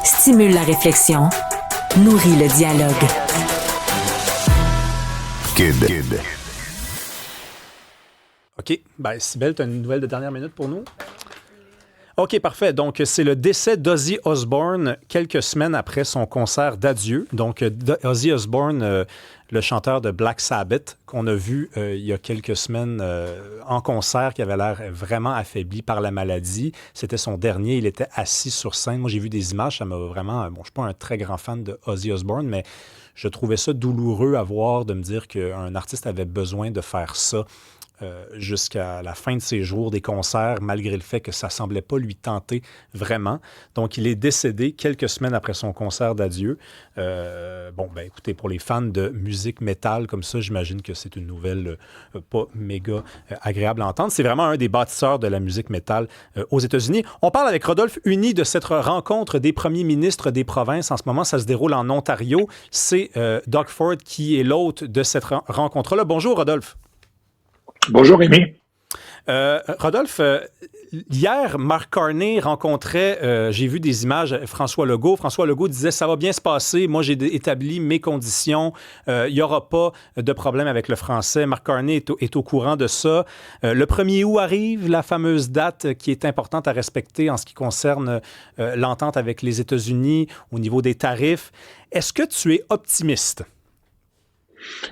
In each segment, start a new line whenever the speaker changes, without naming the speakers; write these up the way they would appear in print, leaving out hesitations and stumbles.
stimule la réflexion, nourrit le dialogue.
Kid.
OK. Ben, Cybèle, tu as une nouvelle de dernière minute pour nous? OK, parfait. Donc, c'est le décès d'Ozzy Osbourne quelques semaines après son concert d'adieu. Donc, Ozzy Osbourne, le chanteur de Black Sabbath, qu'on a vu il y a quelques semaines en concert, qui avait l'air vraiment affaibli par la maladie. C'était son dernier. Il était assis sur scène. Moi, j'ai vu des images. Ça m'a vraiment... Bon, je ne suis pas un très grand fan de Ozzy Osbourne, mais je trouvais ça douloureux à voir, de me dire qu'un artiste avait besoin de faire ça jusqu'à la fin de ses jours des concerts, malgré le fait que ça ne semblait pas lui tenter vraiment. Donc, il est décédé quelques semaines après son concert d'adieu. Écoutez, pour les fans de musique métal comme ça, j'imagine que c'est une nouvelle pas méga agréable à entendre. C'est vraiment un des bâtisseurs de la musique métal aux États-Unis. On parle avec Rodolphe Uni de cette rencontre des premiers ministres des provinces. En ce moment, ça se déroule en Ontario. C'est Doug Ford qui est l'hôte de cette rencontre-là. Bonjour, Rodolphe.
Bonjour, Rémi.
Rodolphe, hier, Mark Carney rencontrait, j'ai vu des images, François Legault. François Legault disait « Ça va bien se passer, moi j'ai établi mes conditions, il n'y aura pas de problème avec le français. » Mark Carney est au courant de ça. Le 1er août arrive, la fameuse date qui est importante à respecter en ce qui concerne l'entente avec les États-Unis au niveau des tarifs. Est-ce que tu es optimiste?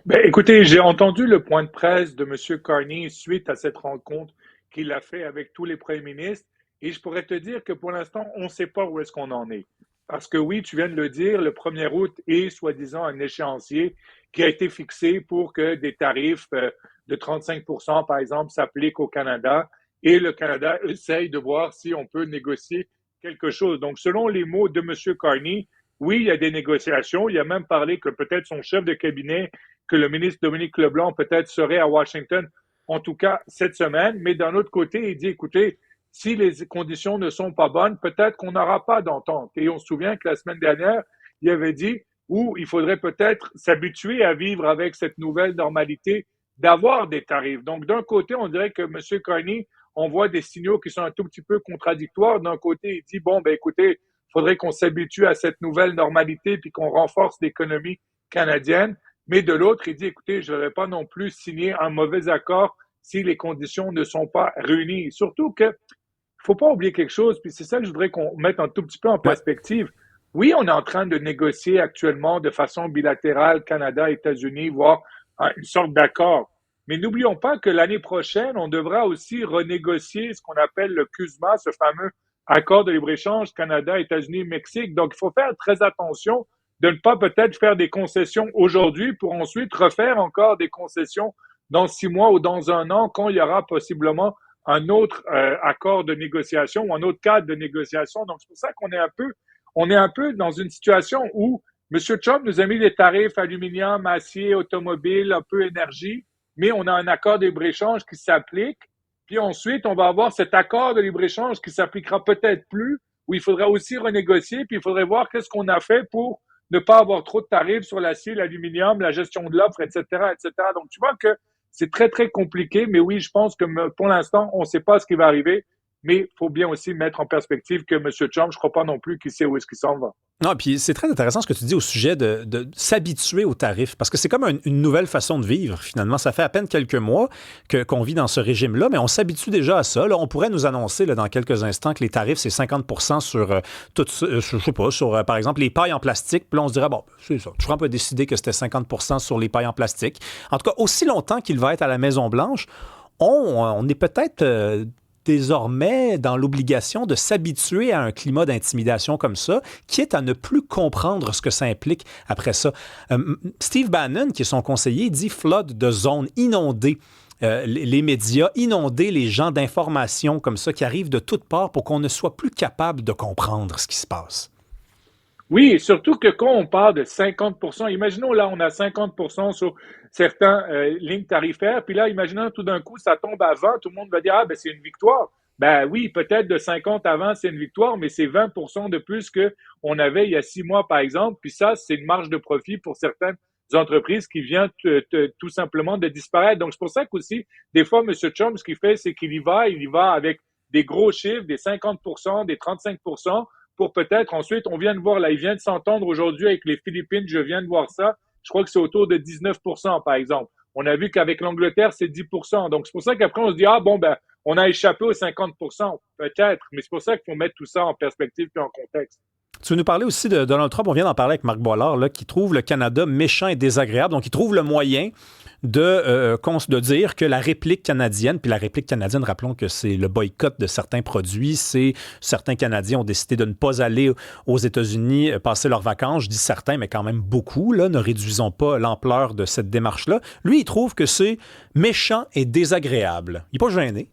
Ben, écoutez, j'ai entendu le point de presse de M. Carney suite à cette rencontre qu'il a fait avec tous les premiers ministres et je pourrais te dire que pour l'instant, on ne sait pas où est-ce qu'on en est. Parce que oui, tu viens de le dire, le 1er août est soi-disant un échéancier qui a été fixé pour que des tarifs de 35%, par exemple, s'appliquent au Canada et le Canada essaye de voir si on peut négocier quelque chose. Donc, selon les mots de M. Carney, oui, il y a des négociations. Il a même parlé que peut-être son chef de cabinet, que le ministre Dominique Leblanc peut-être serait à Washington, en tout cas cette semaine. Mais d'un autre côté, il dit, écoutez, si les conditions ne sont pas bonnes, peut-être qu'on n'aura pas d'entente. Et on se souvient que la semaine dernière, il avait dit où il faudrait peut-être s'habituer à vivre avec cette nouvelle normalité d'avoir des tarifs. Donc, d'un côté, on dirait que M. Carney, on voit des signaux qui sont un tout petit peu contradictoires. D'un côté, il dit, bon, ben écoutez, il faudrait qu'on s'habitue à cette nouvelle normalité puis qu'on renforce l'économie canadienne. Mais de l'autre, il dit, écoutez, je ne vais pas non plus signer un mauvais accord si les conditions ne sont pas réunies. Surtout que, il faut pas oublier quelque chose, puis c'est ça que je voudrais qu'on mette un tout petit peu en perspective. Oui, on est en train de négocier actuellement de façon bilatérale, Canada, États-Unis, voire une sorte d'accord. Mais n'oublions pas que l'année prochaine, on devra aussi renégocier ce qu'on appelle le CUSMA, ce fameux accord de libre-échange Canada, États-Unis, Mexique. Donc, il faut faire très attention de ne pas peut-être faire des concessions aujourd'hui pour ensuite refaire encore des concessions dans 6 mois ou dans 1 an quand il y aura possiblement un autre accord de négociation ou un autre cadre de négociation. Donc, c'est pour ça qu'on est un peu dans une situation où M. Trump nous a mis des tarifs aluminium, acier, automobile, un peu énergie, mais on a un accord de libre-échange qui s'applique. Puis ensuite, on va avoir cet accord de libre-échange qui s'appliquera peut-être plus, où il faudra aussi renégocier, puis il faudrait voir qu'est-ce qu'on a fait pour ne pas avoir trop de tarifs sur l'acier, l'aluminium, la gestion de l'offre, etc., etc. Donc, tu vois que c'est très, très compliqué, mais oui, je pense que pour l'instant, on ne sait pas ce qui va arriver, mais il faut bien aussi mettre en perspective que M. Trump, je ne crois pas non plus qu'il sait où est-ce qu'il s'en va.
Non, puis c'est très intéressant ce que tu dis au sujet de s'habituer aux tarifs, parce que c'est comme une nouvelle façon de vivre, finalement. Ça fait à peine quelques mois qu'on vit dans ce régime-là, mais on s'habitue déjà à ça. Là, on pourrait nous annoncer dans quelques instants que les tarifs, c'est 50% sur je sais pas, sur, par exemple, les pailles en plastique. Puis là, on se dirait, bon, c'est ça. Trump a décidé que c'était 50% sur les pailles en plastique. En tout cas, aussi longtemps qu'il va être à la Maison-Blanche, on est peut-être désormais dans l'obligation de s'habituer à un climat d'intimidation comme ça, quitte à ne plus comprendre ce que ça implique après ça. Steve Bannon, qui est son conseiller, dit flood de zones inondées. Les médias, inonder les gens d'informations comme ça qui arrivent de toutes parts pour qu'on ne soit plus capable de comprendre ce qui se passe.
Oui, surtout que quand on parle de 50%, imaginons là, on a 50% sur certaines lignes tarifaires, puis là, imaginons tout d'un coup, ça tombe à 20, tout le monde va dire, ah, ben c'est une victoire. Ben oui, peut-être de 50 à 20, c'est une victoire, mais c'est 20% de plus qu'on avait il y a 6 mois, par exemple, puis ça, c'est une marge de profit pour certaines entreprises qui vient tout simplement de disparaître. Donc, c'est pour ça qu'aussi, des fois, M. Trump, ce qu'il fait, c'est qu'il y va avec des gros chiffres, des 50%, des 35%, pour peut-être ensuite, on vient de voir là, il vient de s'entendre aujourd'hui avec les Philippines, je viens de voir ça, je crois que c'est autour de 19%, par exemple. On a vu qu'avec l'Angleterre, c'est 10%. Donc, c'est pour ça qu'après, on se dit, ah bon, ben, on a échappé aux 50%, peut-être, mais c'est pour ça qu'il faut mettre tout ça en perspective et en contexte.
Tu veux nous parler aussi de Donald Trump. On vient d'en parler avec Marc Boilard, là, qui trouve le Canada méchant et désagréable. Donc, il trouve le moyen de dire que la réplique canadienne, puis la réplique canadienne, rappelons que c'est le boycott de certains produits, c'est certains Canadiens ont décidé de ne pas aller aux États-Unis passer leurs vacances. Je dis certains, mais quand même beaucoup, là, ne réduisons pas l'ampleur de cette démarche-là. Lui, il trouve que c'est méchant et désagréable. Il n'est pas gêné.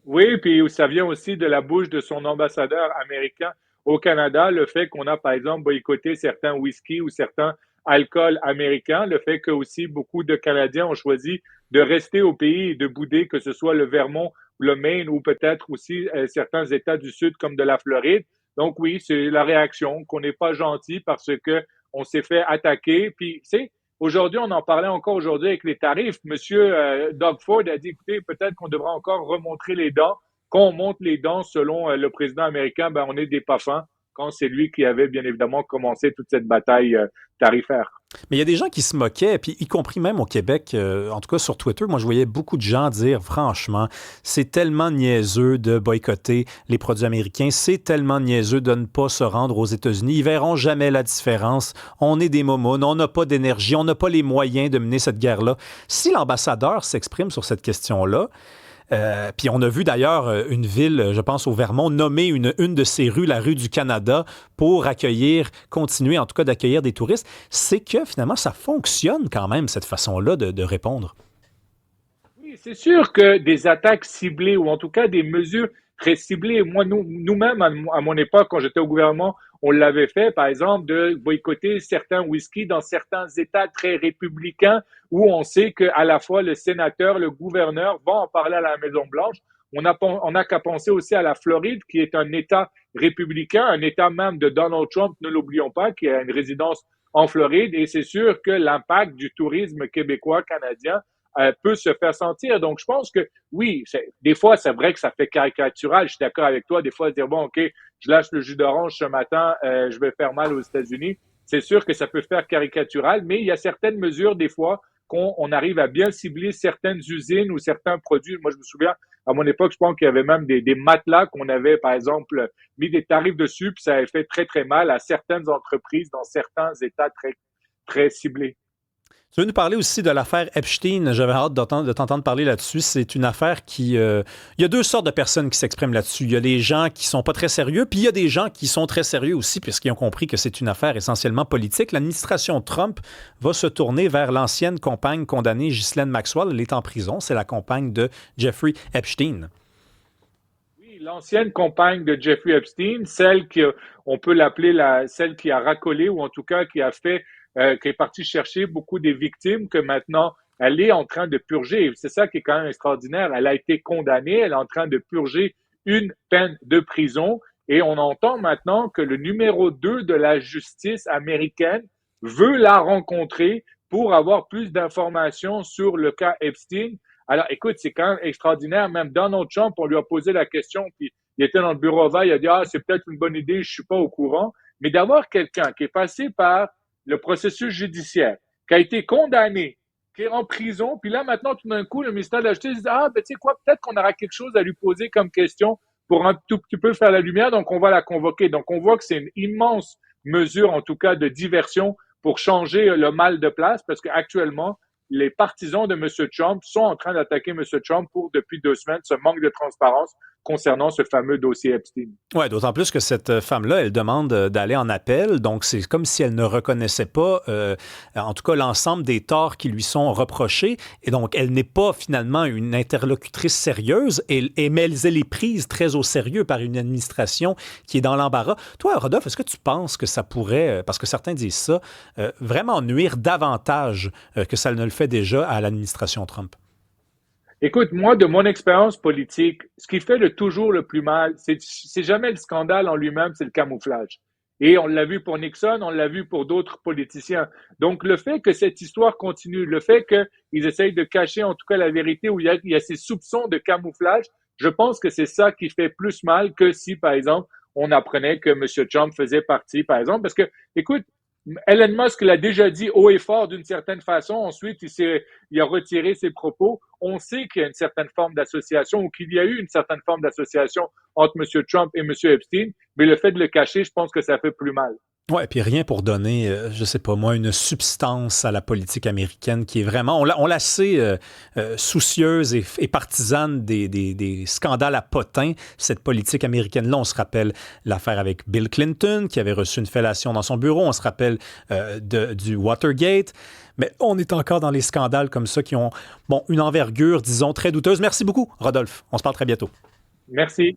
Oui, puis ça vient aussi de la bouche de son ambassadeur américain au Canada, le fait qu'on a, par exemple, boycotté certains whisky ou certains alcools américains, le fait que aussi beaucoup de Canadiens ont choisi de rester au pays et de bouder, que ce soit le Vermont, le Maine ou peut-être aussi certains États du Sud comme de la Floride. Donc oui, c'est la réaction qu'on n'est pas gentil parce que on s'est fait attaquer. Puis, tu sais, aujourd'hui, on en parlait encore aujourd'hui avec les tarifs. Monsieur Doug Ford a dit, écoutez, peut-être qu'on devra encore remontrer les dents. Quand on monte les dents, selon le président américain, ben, on est des pas fins quand c'est lui qui avait bien évidemment commencé toute cette bataille tarifaire.
Mais il y a des gens qui se moquaient, puis y compris même au Québec, en tout cas sur Twitter, moi je voyais beaucoup de gens dire, franchement, c'est tellement niaiseux de boycotter les produits américains, c'est tellement niaiseux de ne pas se rendre aux États-Unis, ils verront jamais la différence, on est des momounes, on n'a pas d'énergie, on n'a pas les moyens de mener cette guerre-là. Si l'ambassadeur s'exprime sur cette question-là, puis on a vu d'ailleurs une ville, je pense au Vermont, nommer une de ses rues, la rue du Canada, pour continuer en tout cas d'accueillir des touristes. C'est que finalement, ça fonctionne quand même, cette façon-là de répondre.
Oui, c'est sûr que des attaques ciblées ou en tout cas des mesures très ciblées, moi, nous-mêmes, à mon époque, quand j'étais au gouvernement, on l'avait fait, par exemple, de boycotter certains whisky dans certains États très républicains où on sait qu'à la fois le sénateur, le gouverneur vont en parler à la Maison-Blanche. On a qu'à penser aussi à la Floride, qui est un État républicain, un État même de Donald Trump, ne l'oublions pas, qui a une résidence en Floride. Et c'est sûr que l'impact du tourisme québécois, canadien, peut se faire sentir. Donc, je pense que oui, des fois, c'est vrai que ça fait caricatural. Je suis d'accord avec toi. Des fois, se dire, bon, OK, je lâche le jus d'orange ce matin, je vais faire mal aux États-Unis. C'est sûr que ça peut faire caricatural, mais il y a certaines mesures, des fois, qu'on arrive à bien cibler certaines usines ou certains produits. Moi, je me souviens, à mon époque, je pense qu'il y avait même des matelas qu'on avait, par exemple, mis des tarifs dessus, puis ça avait fait très, très mal à certaines entreprises dans certains États très, très ciblés.
Tu veux nous parler aussi de l'affaire Epstein. J'avais hâte de t'entendre parler là-dessus. C'est une affaire qui... il y a deux sortes de personnes qui s'expriment là-dessus. Il y a les gens qui sont pas très sérieux, puis il y a des gens qui sont très sérieux aussi, puisqu'ils ont compris que c'est une affaire essentiellement politique. L'administration Trump va se tourner vers l'ancienne compagne condamnée Ghislaine Maxwell. Elle est en prison. C'est la compagne de Jeffrey Epstein.
Oui, l'ancienne compagne de Jeffrey Epstein, celle qui, on peut l'appeler celle qui a racolé, ou en tout cas qui a fait qui est partie chercher beaucoup des victimes que maintenant elle est en train de purger. C'est ça qui est quand même extraordinaire. Elle a été condamnée, elle est en train de purger une peine de prison et on entend maintenant que le numéro 2 de la justice américaine veut la rencontrer pour avoir plus d'informations sur le cas Epstein. Alors, écoute, c'est quand même extraordinaire. Même Donald Trump, on lui a posé la question, puis il était dans le bureau ovale, il a dit, ah, c'est peut-être une bonne idée, je suis pas au courant. Mais d'avoir quelqu'un qui est passé par le processus judiciaire, qui a été condamné, qui est en prison, puis là, maintenant, tout d'un coup, le ministère de la Justice dit, ah, ben, tu sais quoi, peut-être qu'on aura quelque chose à lui poser comme question pour un tout petit peu faire la lumière, donc on va la convoquer. Donc, on voit que c'est une immense mesure, en tout cas, de diversion pour changer le mal de place, parce qu'actuellement, les partisans de M. Trump sont en train d'attaquer M. Trump pour, depuis 2 semaines, ce manque de transparence concernant ce fameux dossier Epstein.
Oui, d'autant plus que cette femme-là, elle demande d'aller en appel. Donc, c'est comme si elle ne reconnaissait pas, en tout cas, l'ensemble des torts qui lui sont reprochés. Et donc, elle n'est pas finalement une interlocutrice sérieuse, mais elle est prise très au sérieux par une administration qui est dans l'embarras. Toi, Rodolphe, est-ce que tu penses que ça pourrait, parce que certains disent ça, vraiment nuire davantage que ça ne le fait déjà à l'administration Trump?
Écoute, moi, de mon expérience politique, ce qui fait toujours le plus mal, c'est jamais le scandale en lui-même, c'est le camouflage. Et on l'a vu pour Nixon, on l'a vu pour d'autres politiciens. Donc, le fait que cette histoire continue, le fait qu'ils essayent de cacher en tout cas la vérité, où il y a ces soupçons de camouflage, je pense que c'est ça qui fait plus mal que si, par exemple, on apprenait que M. Trump faisait partie, par exemple, parce que, écoute, Elon Musk l'a déjà dit haut et fort d'une certaine façon. Ensuite, il a retiré ses propos. On sait qu'il y a une certaine forme d'association ou qu'il y a eu une certaine forme d'association entre M. Trump et M. Epstein, mais le fait de le cacher, je pense que ça fait plus mal.
Ouais, puis rien pour donner, je sais pas moi, une substance à la politique américaine qui est vraiment, on l'a assez soucieuse et partisane des scandales à potins, cette politique américaine-là. On se rappelle l'affaire avec Bill Clinton, qui avait reçu une fellation dans son bureau. On se rappelle du Watergate. Mais on est encore dans les scandales comme ça qui ont, bon, une envergure, disons, très douteuse. Merci beaucoup, Rodolphe. On se parle très bientôt.
Merci.